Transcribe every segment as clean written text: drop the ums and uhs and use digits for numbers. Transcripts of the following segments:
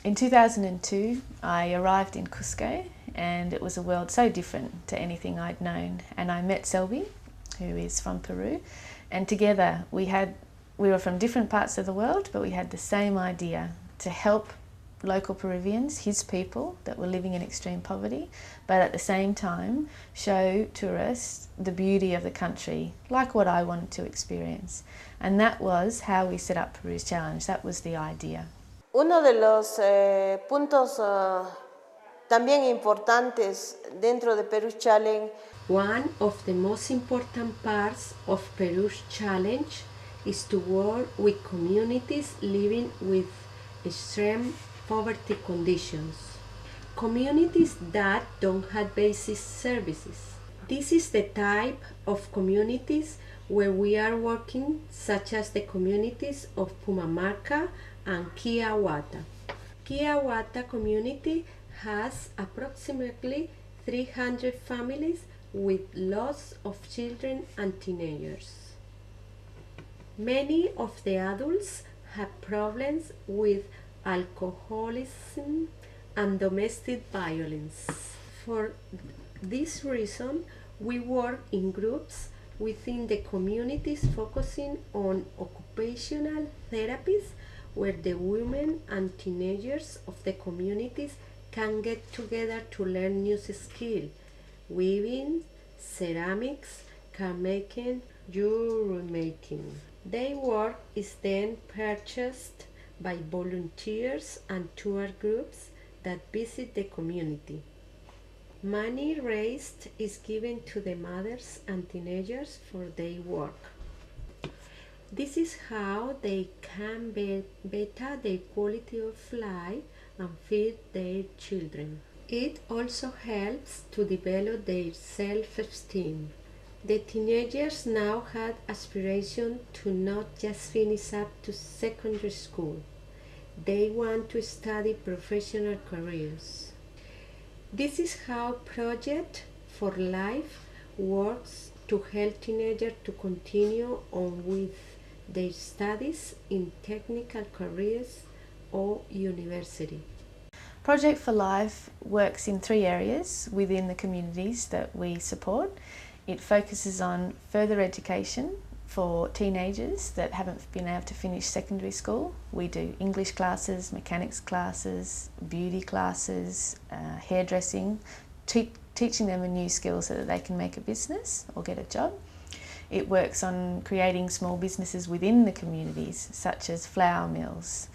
In 2002, I arrived in Cusco, and it was a world so different to anything I'd known. And I met Selby, who is from Peru, and together we were from different parts of the world, but we had the same idea: to help local Peruvians, his people that were living in extreme poverty, but at the same time show tourists the beauty of the country, like what I wanted to experience. And that was how we set up Peru's Challenge. That was the idea. Uno de los puntos también importantes dentro de Peru Challenge. One of the most important parts of Peru's challenge is to work with communities living with extreme poverty conditions. Communities that don't have basic services. This is the type of communities where we are working, such as the communities of Pumamarca and Kiawata. Kiawata community has approximately 300 families with lots of children and teenagers. Many of the adults have problems with alcoholism and domestic violence. For this reason, we work in groups within the communities focusing on occupational therapies, where the women and teenagers of the communities can get together to learn new skills: weaving, ceramics, car making, jewelry making. Their work is then purchased by volunteers and tour groups that visit the community. Money raised is given to the mothers and teenagers for their work. This is how they can better their quality of life and feed their children. It also helps to develop their self-esteem. The teenagers now had aspiration to not just finish up to secondary school. They want to study professional careers. This is how Project for Life works to help teenagers to continue on with their studies in technical careers or university. Project for Life works in 3 areas within the communities that we support. It focuses on further education for teenagers that haven't been able to finish secondary school. We do English classes, mechanics classes, beauty classes, hairdressing, teaching them a new skill so that they can make a business or get a job. It works on creating small businesses within the communities, such as flour mills,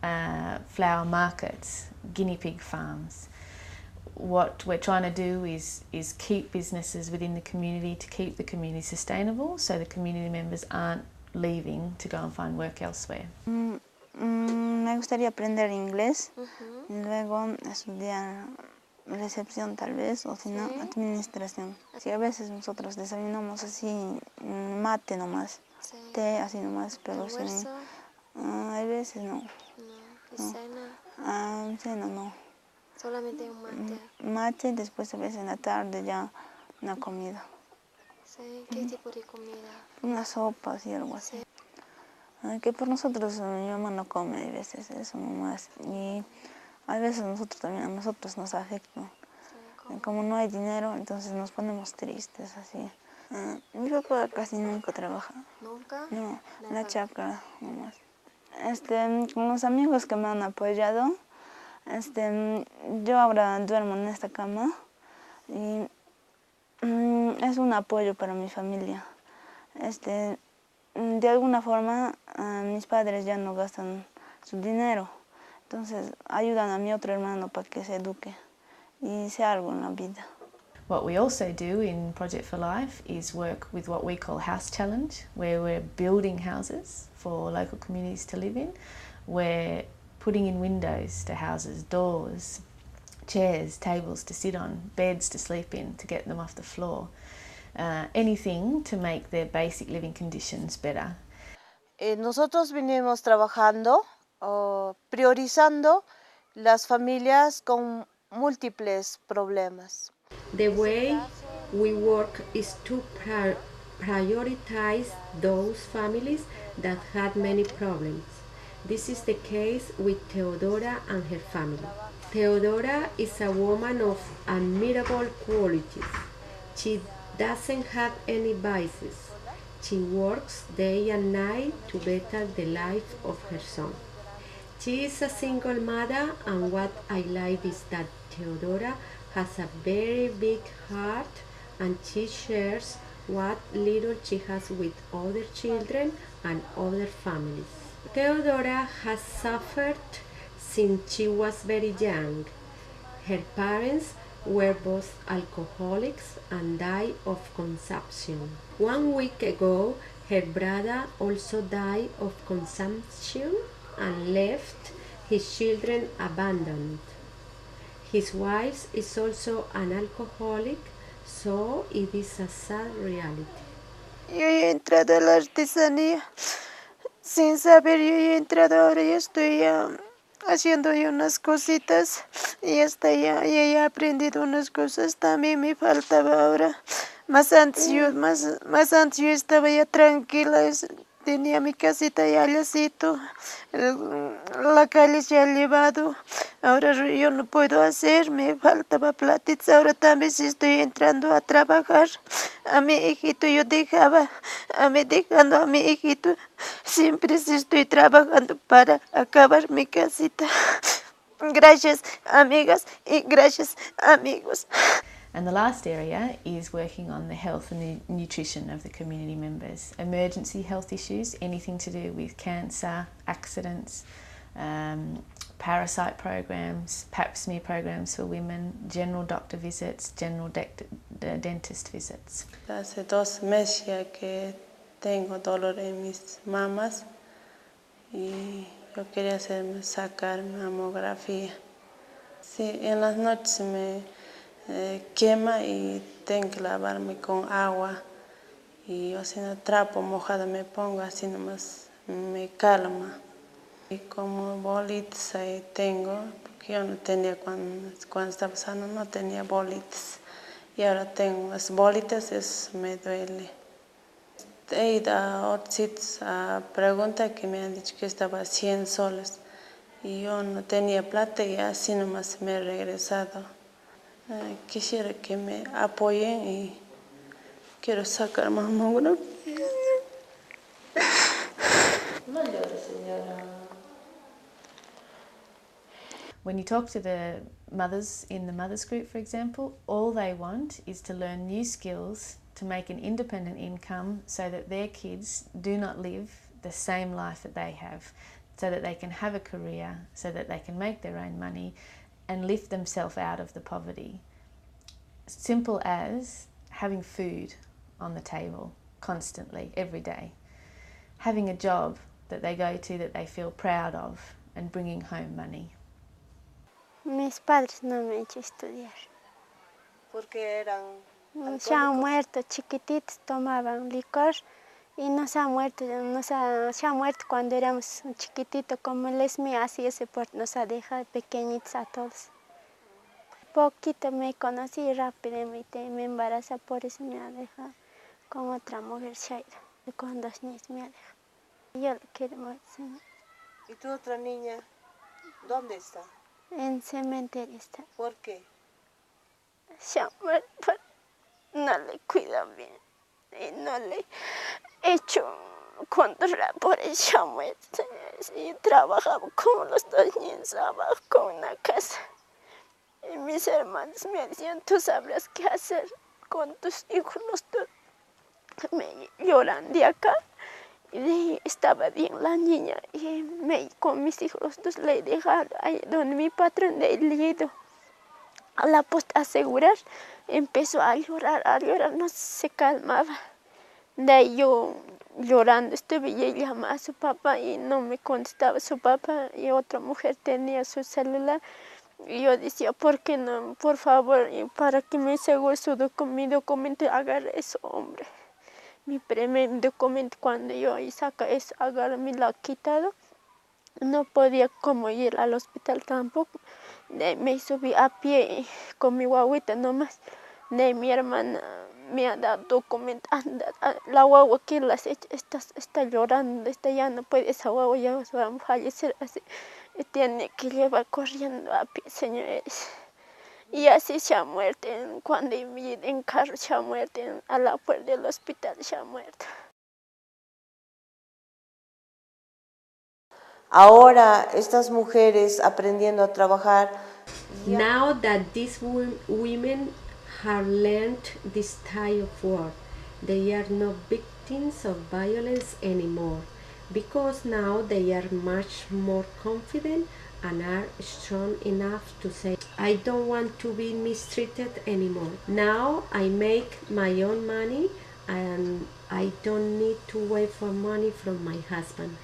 flower markets, guinea pig farms. What we're trying to do is keep businesses within the community to keep the community sustainable, so the community members aren't leaving to go and find work elsewhere. Me gustaría aprender inglés y luego estudiar recepción tal vez, o si no, administración. Si a veces nosotros desayunamos así, mate nomás, té así nomás, pero si hay veces no. Cena no. Solamente un mate. Mate y después a veces en la tarde ya una comida. Sí, ¿qué tipo de comida? Una sopa así, algo así. Que por nosotros mi mamá no come a veces eso nomás. Y a veces a nosotros nos afecta. Como no hay dinero, entonces nos ponemos tristes así. Mi papá casi nunca trabaja. ¿Nunca? No, en la chacra nomás. Con los amigos que me han apoyado, yo ahora duermo en esta cama y es un apoyo para mi familia. De alguna forma mis padres ya no gastan su dinero, entonces ayudan a mi otro hermano para que se eduque y sea algo en la vida. What we also do in Project for Life is work with what we call House Challenge, where we're building houses for local communities to live in. We're putting in windows to houses, doors, chairs, tables to sit on, beds to sleep in, to get them off the floor. Anything to make their basic living conditions better. Nosotros venimos trabajando, priorizando las familias con múltiples problemas. The way we work is to prioritize those families that had many problems. This is the case with Theodora and her family. Theodora is a woman of admirable qualities. She doesn't have any vices. She works day and night to better the life of her son. She is a single mother, and what I like is that Theodora has a very big heart and she shares what little she has with other children and other families. Theodora has suffered since she was very young. Her parents were both alcoholics and died of consumption. 1 week ago, her brother also died of consumption and left his children abandoned. His wife is also an alcoholic, so it is a sad reality. Yo he entrado a la artesanía sin saber, yo he entrado ahora y estoy haciendo yo unas cositas y hasta ya he aprendido unas cosas, también me faltaba ahora. Más antes yo estaba ya tranquila, tenía mi casita ya allácito, la calle se ha llevado, ahora yo no puedo hacer, me faltaba platitas, ahora también si estoy entrando a trabajar. A mi hijito yo dejando a mi hijito, siempre sí estoy trabajando para acabar mi casita. Gracias amigas y gracias amigos. And the last area is working on the health and the nutrition of the community members. Emergency health issues, anything to do with cancer, accidents, parasite programs, pap smear programs for women, general doctor visits, general dentist visits. Hace 2 meses ya que tengo dolor en mis mamas y yo quería sacar mamografía. Sí, en las noches me quema y tengo que lavarme con agua y yo si no trapo mojado me pongo, así nomás me calma. Y como bolitas ahí tengo, porque yo no tenía cuando estaba sano, no tenía bolitas. Y ahora tengo las bolitas, eso me duele. He ido a otros sitios a preguntar que me han dicho que estaba 100 soles. Y yo no tenía plata y así nomás me he regresado. Quisiera que me apoyen y quiero sacar mamografía. No llores, señora. When you talk to the mothers in the mothers group, for example, all they want is to learn new skills to make an independent income so that their kids do not live the same life that they have, so that they can have a career, so that they can make their own money and lift themselves out of the poverty. Simple as having food on the table constantly, every day. Having a job that they go to that they feel proud of and bringing home money. Mis padres no me han hecho estudiar. Porque eran Se han muerto chiquititos, tomaban licor y se han muerto cuando éramos chiquititos, como el ESMI así ese por nos ha dejado pequeñitos a todos. Poquito me conocí rápidamente, me embarazé, por eso me ha dejado con otra mujer, Shaira, con 2 niños me ha dejado. Yo le quiero mucho, Señor. ¿Y tu otra niña dónde está? En cementerio está. ¿Por qué? Se ha muerto, no le cuidan bien y no le he hecho controlar por eso se ha muerto. Y trabajaba con los 2 niños abajo con una casa. Y mis hermanos me decían, tú sabrás qué hacer con tus hijos, los 2. Me lloran de acá. Y estaba bien la niña y con mis hijos los 2 le dejaron ahí donde mi patrón le he ido a la posta a asegurar. Empezó a llorar, no se calmaba. De ahí yo llorando estuve y llamaba a su papá y no me contestaba su papá y otra mujer tenía su celular. Y yo decía, ¿por qué no? Por favor, y para que me asegure mi documento, agarre eso, hombre. Mi primer documento, cuando yo saca eso, agarre, me lo ha quitado. No podía como ir al hospital tampoco. Me subí a pie con mi guaguita nomás. De mi hermana me ha dado documentando la guagua que las está llorando, ya no puede, esa guagua ya va a fallecer así, y tiene que llevar corriendo a pie, señores. Y así se ha muerto, cuando en carro se ha muerto, a la puerta del hospital se ha muerto. Ahora estas mujeres aprendiendo a trabajar. Now that these women have learned this type of work, they are not victims of violence anymore, because now they are much more confident and are strong enough to say, I don't want to be mistreated anymore. Now I make my own money and I don't need to wait for money from my husband.